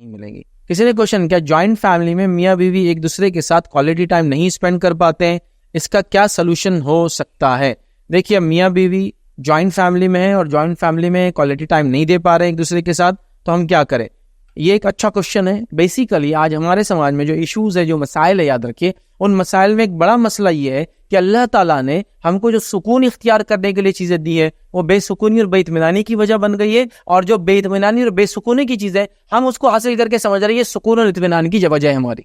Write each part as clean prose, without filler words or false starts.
نہیں ملیں گی. کسی نے کوشچن کیا جوائنٹ فیملی میں میاں بیوی ایک دوسرے کے ساتھ کوالٹی ٹائم نہیں اسپینڈ کر پاتے ہیں, اس کا کیا سلوشن ہو سکتا ہے؟ دیکھیے میاں بیوی جوائنٹ فیملی میں ہے اور جوائنٹ فیملی میں کوالٹی ٹائم نہیں دے پا رہے ہیں ایک دوسرے کے ساتھ, تو ہم کیا کریں؟ یہ ایک اچھا کوشچن ہے. بیسیکلی آج ہمارے سماج میں جو ایشوز ہے, جو مسائل ہے, یاد رکھیے ان مسائل میں ایک بڑا مسئلہ یہ ہے کہ اللہ تعالیٰ نے ہم کو جو سکون اختیار کرنے کے لیے چیزیں دی ہے وہ بے سکونی اور بے اطمینانی کی وجہ بن گئی ہے, اور جو بے اطمینانی اور بے سکونی کی چیزیں ہم اس کو حاصل کر کے سمجھ رہے ہیں یہ سکون اور اطمینان کی وجہ ہے ہماری,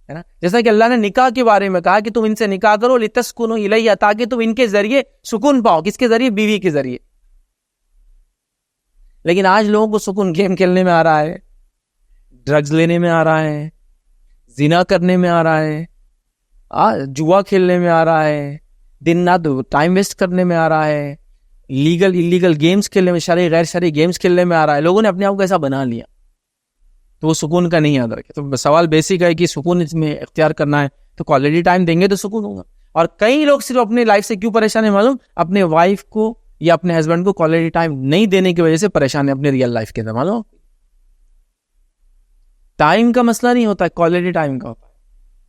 ہے نا. جیسا کہ اللہ نے نکاح کے بارے میں کہا کہ تم ان سے نکاح کرو لتسکنوا الیہ, تاکہ تم ان کے ذریعے سکون پاؤ. کس کے ذریعے؟ بیوی کے ذریعے. لیکن آج لوگوں کو سکون گیم کھیلنے میں آ رہا ہے, ڈرگز لینے میں آ رہا ہے, زنا کرنے میں آ رہا ہے, جوا کھیلنے میں آ رہا ہے, دن رات ٹائم ویسٹ کرنے میں آ رہا ہے, لیگل انلیگل گیمز کھیلنے میں, شرعی غیر شرعی گیمز کھیلنے میں آ رہا ہے. لوگوں نے اپنے آپ کو ایسا بنا لیا تو وہ سکون کا نہیں یاد رکھے. تو سوال بیسک ہے کہ سکون اس میں اختیار کرنا ہے تو کوالٹی ٹائم دیں گے تو سکون ہوگا. اور کئی لوگ صرف اپنی لائف سے کیوں پریشان ہیں معلوم؟ اپنے وائف کو یا اپنے ہسبینڈ کو کوالٹی ٹائم نہیں دینے کی وجہ سے پریشان ہے اپنے ریئل لائف کے اندر. معلوم ٹائم کا مسئلہ نہیں ہوتا, کوالٹی ٹائم کا ہوتا ہے.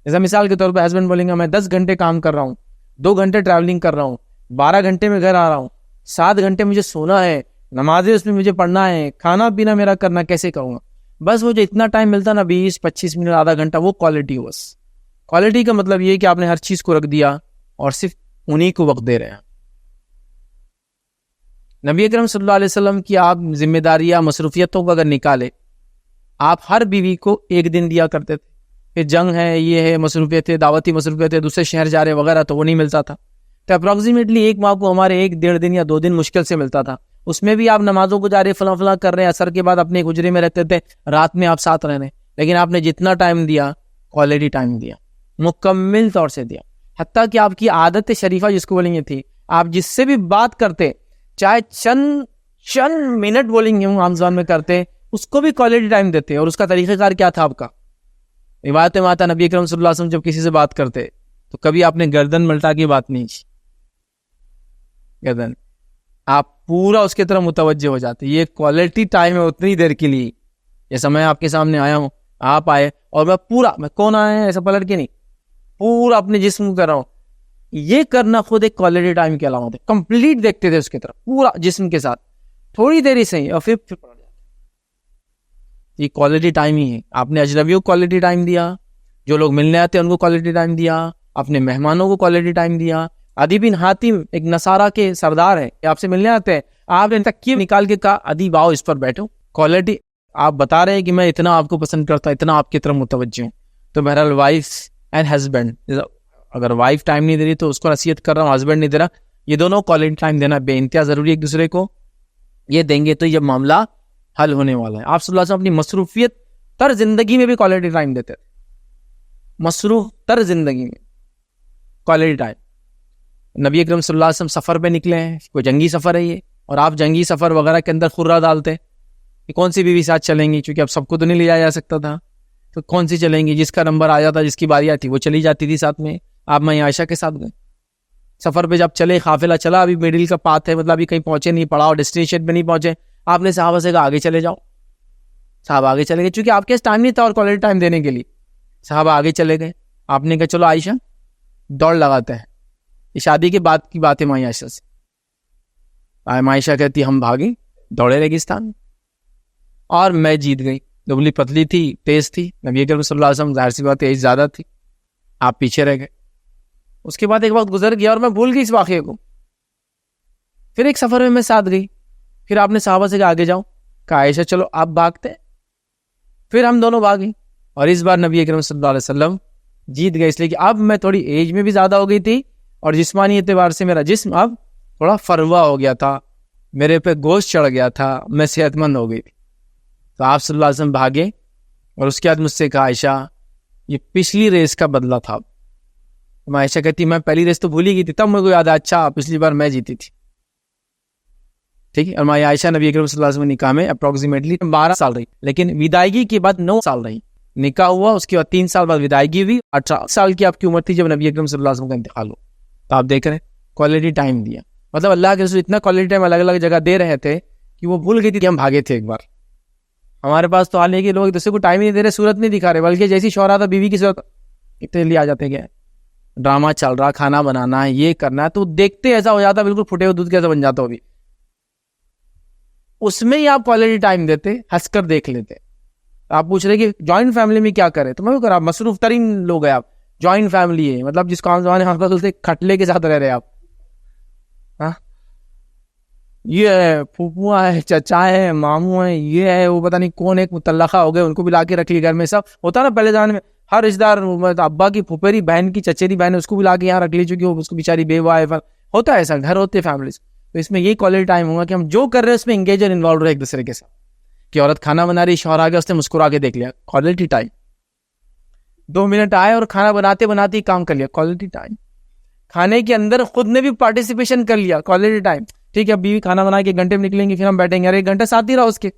جیسا مثال کے طور پہ ہسبینڈ بولیں گے میں 10 گھنٹے کام کر رہا ہوں, 2 گھنٹے ٹریولنگ کر رہا ہوں, 12 گھنٹے میں گھر آ رہا ہوں, 7 گھنٹے مجھے سونا ہے, نمازیں اس میں مجھے پڑھنا ہے, کھانا پینا میرا کرنا, کیسے کروں گا؟ بس وہ جو اتنا ٹائم ملتا نا 20-25 منٹ, آدھا گھنٹہ, وہ کوالٹی ہو. بس کوالٹی کا مطلب یہ کہ آپ نے ہر چیز کو رکھ دیا اور صرف انہی کو وقت دے رہے ہیں. نبی اکرم صلی اللہ علیہ وسلم کی آپ ذمہ داریاں مصروفیتوں کو اگر نکالے, آپ ہر بیوی کو 1 دن دیا کرتے تھے. پھر جنگ ہے, یہ ہے, مصروفیتیں, دعوتی مصروفیتیں, دوسرے شہر جا رہے وغیرہ, تو وہ نہیں ملتا تھا. تو اپروکسیمیٹلی ایک ماہ کو ہمارے 1-1.5 دن یا 2 دن مشکل سے ملتا تھا. اس میں بھی آپ نمازوں کو جا رہے فلاں فلاں کر رہے ہیں, اثر کے بعد اپنے حجرے میں رہتے تھے, رات میں آپ ساتھ رہنے. لیکن آپ نے جتنا ٹائم دیا کوالٹی ٹائم دیا, مکمل طور سے دیا. حتیٰ کہ آپ کی عادت شریفہ جس کو بولیں گے تھی, آپ جس سے بھی بات کرتے چاہے چند منٹ بولیں گے عام زبان میں کرتے, اس کو بھی کوالٹی ٹائم دیتے. اور اس کا طریقہ کار کیا تھا آپ کا؟ روایت میں آتا نبی اکرم صلی اللہ علیہ وسلم جب کسی سے بات کرتے تو کبھی آپ نے گردن ملٹا کی بات نہیں کی. گردن آپ پورا اس کی طرف متوجہ ہو جاتے. یہ کوالٹی ٹائم ہے اتنی دیر کے لیے. جیسا میں آپ کے سامنے آیا ہوں, آپ آئے اور میں کون آیا ہے ایسا پلٹ کے نہیں, پورا اپنے جسم کر رہا ہوں. یہ کرنا خود ایک کوالٹی ٹائم کے علامت ہے. کمپلیٹ دیکھتے تھے اس کی طرف پورا جسم کے ساتھ, تھوڑی دیر ہی صحیح, اور پھر پڑ جاتا. یہ کوالٹی ٹائم ہی ہے. آپ نے اجنبیوں کو کوالٹی ٹائم دیا, جو لوگ ملنے آتے ہیں ان کو کوالٹی ٹائم دیا, اپنے مہمانوں کو کوالٹی ٹائم دیا. عدی بن حاتم ایک نصارہ کے سردار ہیں, آپ سے ملنے آتے ہیں, آپ نے تکیہ نکال کے کہا عدی آؤ اس پر بیٹھو. کوالٹی آپ بتا رہے ہیں کہ میں اتنا آپ کو پسند کرتا, اتنا آپ کی طرف متوجہ ہوں. تو بہرحال وائف اینڈ ہسبینڈ, اگر وائف ٹائم نہیں دے رہی تو اس کو نصیحت کر رہا ہوں, ہسبینڈ نہیں دے رہا, یہ دونوں کوالٹی ٹائم دینا بے انتہا ضروری ایک دوسرے کو. یہ دیں گے تو یہ معاملہ حل ہونے والا ہے. آپ صلی اللہ علیہ وسلم اپنی مصروفیت تر زندگی میں بھی کوالٹی ٹائم دیتے تھے. مصروف تر زندگی میں کوالٹی ٹائم. نبی اکرم صلی اللہ علیہ وسلم سفر پہ نکلے ہیں, کوئی جنگی سفر ہے یہ, اور آپ جنگی سفر وغیرہ کے اندر خرہ ڈالتے کہ کون سی بیوی ساتھ چلیں گی, چونکہ اب سب کو تو نہیں لے جایا جا سکتا تھا, تو کون سی چلیں گی, جس کا نمبر آ جاتا, جس کی باری آتی وہ چلی جاتی تھی ساتھ میں. آپ میں عائشہ کے ساتھ گئے سفر پہ, جب چلے قافلہ چلا, ابھی میڈل کا پاتھ ہے, مطلب ابھی کہیں پہنچے نہیں, پڑا اور ڈیسٹینیشن پہ نہیں پہنچے, آپ نے صحابہ سے کہا آگے چلے جاؤ. صحابہ آگے چلے گئے, چونکہ آپ کے ٹائم نہیں تھا اور کوالٹی ٹائم دینے کے لیے. صحابہ آگے چلے گئے. آپ نے کہا چلو عائشہ دوڑ لگاتے ہیں. یہ شادی کے بعد کی بات ہے ماں عائشہ سے. عائشہ کہتی ہم بھاگے, دوڑے ریگستان, اور میں جیت گئی. دبلی پتلی تھی, تیز تھی. نبی اکرم صلی اللہ علیہ وسلم ظاہر سی بات ایج زیادہ تھی, آپ پیچھے رہ گئے. اس کے بعد ایک وقت گزر گیا اور میں بھول گئی اس واقعے کو. پھر ایک سفر میں ساتھ گئی. پھر آپ نے صحابہ سے کہا آگے جاؤ, کہا عائشہ چلو آپ بھاگتے. پھر ہم دونوں بھاگے, اور اس بار نبی اکرم صلی اللہ علیہ وسلم جیت گئے, اس لیے کہ اب میں تھوڑی ایج میں بھی زیادہ ہو گئی تھی, اور جسمانی اعتبار سے میرا جسم اب تھوڑا فروا ہو گیا تھا, میرے پہ گوشت چڑھ گیا تھا, میں صحت مند ہو گئی تھی. تو آپ صلی اللہ علیہ وسلم بھاگے, اور اس کے بعد مجھ سے کہا عائشہ یہ پچھلی ریس کا بدلہ تھا. میں عائشہ کہتی میں پہلی ریس تو بھول ہی گئی تھی, تب میرے کو یاد ہے اچھا پچھلی بار میں جیتی تھی. ٹھیک ہے. اور میں عائشہ نبی اکرم صلی اللہ علیہ وسلم نکاح میں اپروکسیمیٹلی 12 سال رہی, لیکن وداعیگی کے بعد 9 سال رہی. نکاح ہوا, اس کے بعد 3 سال بعد وداعیگی ہوئی. 18 سال کی آپ کی عمر تھی جب نبی اکرم صلی اللہ علیہ وسلم کا انتقال ہوا. تو آپ دیکھ رہے ہیں کوالٹی ٹائم دیا. مطلب اللہ کے رسول اتنا کوالٹی ٹائم الگ الگ جگہ دے رہے تھے کہ وہ بھول گئی تھی کہ ہم بھاگے تھے ایک بار. ہمارے پاس تو حال ہے کہ لوگ ایک دوسرے کو ٹائم ہی نہیں دے رہے, صورت نہیں دکھا رہے, بلکہ جیسی شوہر آتا بیوی کی صورت اتنے لیے آ جاتے ہیں, ڈرامہ چل رہا, کھانا بنانا ہے, یہ کرنا ہے, تو دیکھتے ایسا ہو جاتا ہے بالکل پھٹے ہوئے دودھ کیسا بن جاتا ہو. بھی اس میں ہی آپ کوالٹی ٹائم دیتے, ہنس کر دیکھ لیتے. آپ پوچھ رہے کہ جوائنٹ فیملی میں کیا کرے, تو میں بھی کرا, مصروف ترین لوگ ہیں آپ. جوائنٹ فیملی ہے مطلب جس کو ہم زمانے ہم سے کھٹلے کے ساتھ رہ رہے آپ. ہاں, یہ ہے پھوپھوا ہے, چچا ہے, ماموں ہے, یہ ہے وہ پتہ نہیں کون, ایک متعلقہ ہو گئے, ان کو بھی لا کے رکھ لی گھر میں. سب ہوتا نا پہلے زمانے میں, ہر رشتہ دار, ابا کی پھوپھیری بہن کی چچیری بہن ہے, اس کو بھی لا کے یہاں رکھ لی, چونکہ اس کو بیچاری بیوہ ہے. ہوتا ہے ایسا, گھر ہوتے فیملیز. تو اس میں یہی کوالٹی ٹائم ہوگا کہ ہم جو کر رہے ہیں اس میں انگیج اور انوالو رہے ایک دوسرے کے ساتھ. کہ عورت کھانا بنا رہی, شوہر آ گیا, اس نے مسکرا کے دیکھ لیا, کوالٹی ٹائم. 2 منٹ آئے اور کھانا بناتے بناتے ہی کام کر لیا, کوالٹی ٹائم. کھانے کے اندر خود نے بھی پارٹیسپیشن کر لیا, کوالٹی ٹائم. ٹھیک ہے, اب بیوی کھانا بنا کے 1 گھنٹے میں نکلیں گے, پھر ہم بیٹھیں گے, ارے 1 گھنٹہ ساتھ ہی رہا اس کے.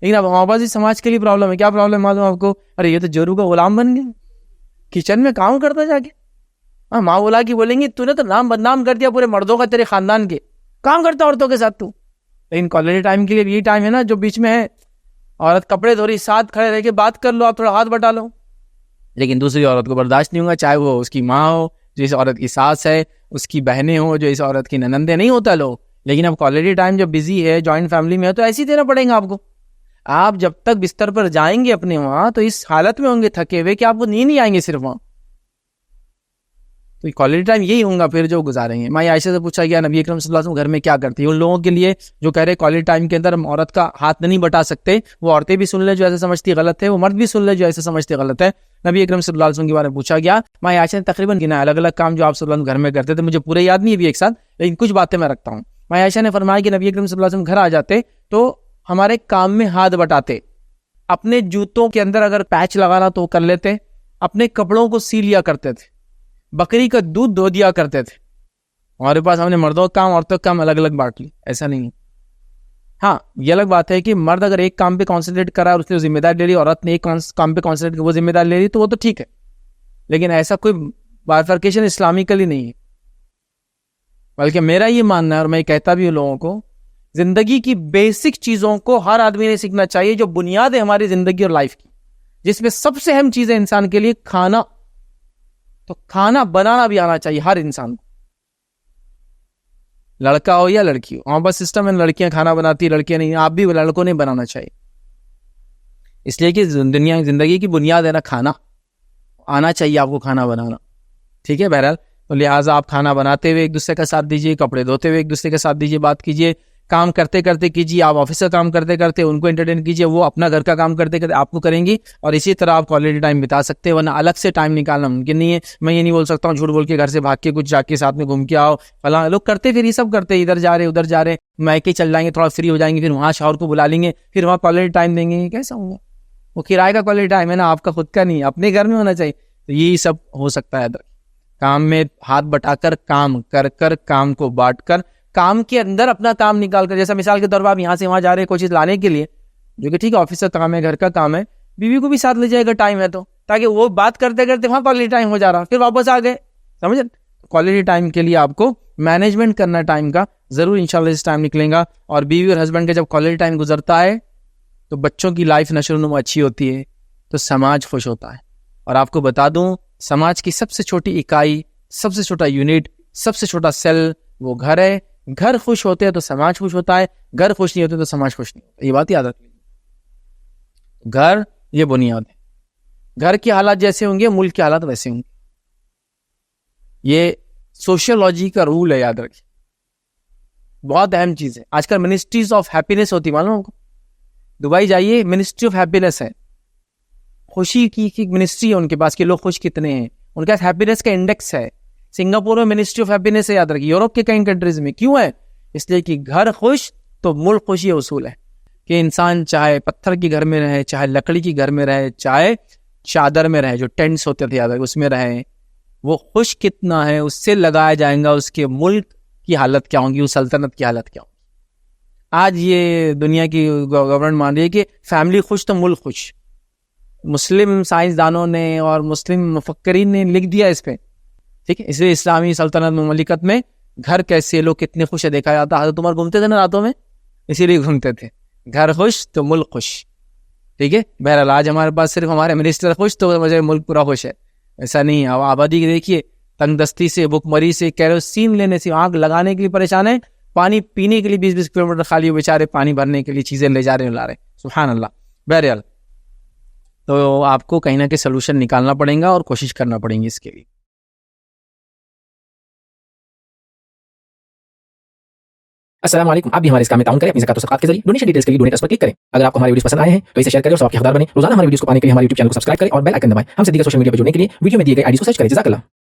لیکن اب ہمارے پاس سماج کے لیے پرابلم ہے. کیا پرابلم معلوم آپ کو؟ ارے یہ تو جورو کا غلام بن گیا, کچن میں کام کرتا جا کے. ہاں, ماں بولا کی بولیں گی تو نے تو نام بدنام کر دیا پورے مردوں کا, تیرے خاندان کے, کام کرتا عورتوں کے ساتھ تو. لیکن کوالٹی ٹائم کے لیے یہی ٹائم ہے نا جو بیچ میں ہے. عورت کپڑے دھو رہی, ساتھ کھڑے رہ کے بات کر لو, آپ تھوڑا ہاتھ بٹا لو. لیکن دوسری عورت کو برداشت نہیں ہوگا, چاہے وہ اس کی ماں ہو جو اس عورت کی ساس ہے, اس کی بہنیں ہوں جو اس عورت کی ننندیں, نہیں ہوتا لوگ. لیکن اب کوالٹی ٹائم جب بزی ہے, جوائنٹ فیملی میں ہے, تو ایسے ہی دینا پڑے گا آپ کو. آپ جب تک بستر پر جائیں گے اپنے وہاں, تو اس حالت میں ہوں گے تھکے ہوئے کہ آپ کو نیند نہیں آئیں گے صرف وہاں. تو کوالٹی ٹائم یہی ہوگا پھر جو گزاریں گے. میں عائشہ سے پوچھا گیا نبی اکرم صلی اللہ علیہ وسلم گھر میں کیا کرتی ہے. ان لوگوں کے لیے جو کہہ رہے کوالٹی ٹائم کے اندر ہم عورت کا ہاتھ نہیں بٹا سکتے, وہ عورتیں بھی سن لے جو ایسے سمجھتی غلط ہے, وہ مرد بھی سن لے جو ایسے سمجھتے غلط ہے. نبی اکرم صلی اللہ علیہ وسلم کے بارے میں پوچھا گیا. میں عائشہ نے تقریباً گنا الگ الگ کام جو آپ صلی اللہ علیہ وسلم گھر میں کرتے تھے, مجھے پورے یاد نہیں ہے بھی ایک ساتھ, لیکن کچھ باتیں میں رکھتا ہوں. میں عائشہ نے فرمایا کہ نبی اکرم صلی اللہ علیہ وسلم گھر آ جاتے تو ہمارے کام میں ہاتھ بٹاتے, اپنے جوتوں کے اندر اگر پیچ لگانا تو کر لیتے, اپنے کپڑوں کو سی لیا کرتے تھے, بکری کا دودھ دھو دیا کرتے تھے. ہمارے پاس ہم نے مردوں کا کام عورتوں کا کام الگ الگ بانٹ لی, ایسا نہیں ہے. ہاں, یہ الگ بات ہے کہ مرد اگر ایک کام پہ کانسنٹریٹ کرا اور اس نے ذمہ داری لے لی, عورت نے ایک کام پہ کانسنٹریٹ وہ ذمہ داری لے لی, تو وہ تو ٹھیک ہے. لیکن ایسا کوئی بائفرکیشن اسلامیکلی نہیں ہے. بلکہ میرا یہ ماننا ہے, اور میں کہتا بھی ہوں لوگوں کو, زندگی کی بیسک چیزوں کو ہر آدمی نے سیکھنا چاہیے, جو بنیاد ہے ہماری زندگی اور لائف کی, جس میں سب سے اہم چیز ہے انسان کے لیے کھانا. تو کھانا بنانا بھی آنا چاہیے ہر انسان کو, لڑکا ہو یا لڑکی ہو. ہاں بس سسٹم ہے, لڑکیاں کھانا بناتی, لڑکیاں نہیں. آپ بھی لڑکوں نے بنانا چاہیے, اس لیے کہ دنیا زندگی کی بنیاد ہے نا کھانا, آنا چاہیے آپ کو کھانا بنانا. ٹھیک ہے, بہرحال تو لہٰذا آپ کھانا بناتے ہوئے ایک دوسرے کا ساتھ دیجیے, کپڑے دھوتے ہوئے ایک دوسرے کا ساتھ دیجیے, بات کیجیے, کام کرتے کرتے کیجیے. آپ آفس کا کام کرتے کرتے ان کو انٹرٹین کیجیے, وہ اپنا گھر کا کام کرتے کرتے آپ کو کریں گی, اور اسی طرح آپ کوالٹی ٹائم بتا سکتے ہیں. ورنہ الگ سے ٹائم نکالنا ممکن نہیں ہے. میں یہ نہیں بول سکتا ہوں جھوٹ بول کے گھر سے بھاگ کے کچھ جا کے ساتھ میں گھوم کے آؤ, فلاں لوگ کرتے, پھر یہ سب کرتے, ادھر جا رہے ادھر جا رہے, میکے چل جائیں گے, تھوڑا فری ہو جائیں گے, پھر وہاں شوہر کو بلا لیں گے, پھر وہاں کوالٹی ٹائم دیں گے. کیسا ہوگا؟ وہ کرائے کا کوالٹی ٹائم ہے نا, آپ کا خود کا نہیں, اپنے گھر میں ہونا چاہیے. تو یہی سب ہو سکتا ہے. کام میں ہاتھ بٹا کر, کام کر کر, کام کو بانٹ کر, کام کے اندر اپنا کام نکال کر. جیسا مثال کے طور پر آپ یہاں سے وہاں جا رہے ہیں کوئی چیز لانے کے لیے, جو کہ ٹھیک ہے آفس کا کام ہے, گھر کا کام ہے, بیوی کو بھی ساتھ لے جائے گا ٹائم ہے تو, تاکہ وہ بات کرتے کرتے وہاں کوالٹی ٹائم ہو جا رہا, پھر واپس آ گئے. سمجھے؟ کوالٹی ٹائم کے لیے آپ کو مینجمنٹ کرنا ٹائم کا, ضرور انشاءاللہ اس ٹائم نکلیں گا. اور بیوی اور ہسبینڈ کا جب کوالٹی ٹائم گزرتا ہے تو بچوں کی لائف نشو و نما اچھی ہوتی ہے, تو سماج خوش ہوتا ہے. اور آپ کو بتا دوں, سماج کی سب سے چھوٹی اکائی, سب سے چھوٹا یونٹ, سب سے چھوٹا سیل وہ گھر ہے. گھر خوش ہوتے ہیں تو سماج خوش ہوتا ہے, گھر خوش نہیں ہوتے تو سماج خوش نہیں ہوتا. یہ بات یاد رکھ لیجیے. گھر یہ بنیاد ہے, گھر کے حالات جیسے ہوں گے ملک کے حالات ویسے ہوں گے. یہ سوشیولوجی کا رول ہے, یاد رکھیے, بہت اہم چیز ہے. آج کل منسٹریز آف ہیپینس ہوتی, معلوم آپ کو, دبئی جائیے منسٹری آف ہیپینس ہے, خوشی کی منسٹری ہے ان کے پاس کہ لوگ خوش کتنے ہیں, ان کا ہیپینس کا انڈیکس ہے. سنگاپور میں منسٹری آف ہیپینس ہے, یاد رکھیے. یورپ کے کئی کنٹریز میں کیوں ہے؟ اس لیے کہ گھر خوش تو ملک خوش. یہ اصول ہے کہ انسان چاہے پتھر کی گھر میں رہے, چاہے لکڑی کی گھر میں رہے, چاہے چادر میں رہے, جو ٹینٹس ہوتے تھے یاد رکھیے اس میں رہے, وہ خوش کتنا ہے اس سے لگایا جائے گا اس کے ملک کی حالت کیا ہوگی, اس سلطنت کی حالت کیا ہوگی. آج یہ دنیا کی گورنمنٹ مان رہی ہے کہ فیملی خوش تو ملک خوش. مسلم سائنسدانوں نے اور مسلم مفکرین نے لکھ دیا اس پہ, ٹھیک ہے. اس لیے اسلامی سلطنت مملکت میں گھر کیسے, لوگ کتنے خوش ہے دیکھا جاتا. حضرت عمر گھومتے تھے نا راتوں میں, اسی لیے گھومتے تھے. گھر خوش تو ملک خوش. ٹھیک ہے. بہرحال آج ہمارے پاس صرف ہمارے منسٹر خوش تو مجھے ملک پورا خوش ہے. ایسا نہیں ہے. آبادی کی دیکھیے تنگ دستی سے, بھوک مری سے, کیروسین لینے سے, آگ لگانے کے لیے پریشان ہے, پانی پینے کے لیے 20-20 کلومیٹر خالی بیچارے پانی بھرنے کے لیے چیزیں لے جا رہے ہیں, لا رہے ہیں. سبحان اللہ. بہرحال تو آپ کو کہیں نہ کہیں سلوشن نکالنا پڑے گا اور کوشش کرنا پڑیں گی اس کے لیے. السلام علیکم. آپ بھی ہمارے اس کام میں تعاون کریں اپنی زکات و صدقات کے ذریعے. ڈونیشن ڈیٹیلز کے لیے ڈونیٹ اس پر کلک کریں. اگر آپ کو ہماری ویڈیوز پسند آئے ہیں تو اسے شیئر کریں اور ثواب کے حقدار بنیں. روزانہ ہماری ویڈیوز کو پانے کے لیے ہمارے یوٹیوب چینل کو سبسکرائب کریں اور بیل آئکن دبائیں. ہم سے دیگر سوشل میڈیا پر جڑنے کے لیے ویڈیو میں دیے گئے آئی ڈی کو سرچ کریں. جزاک اللہ.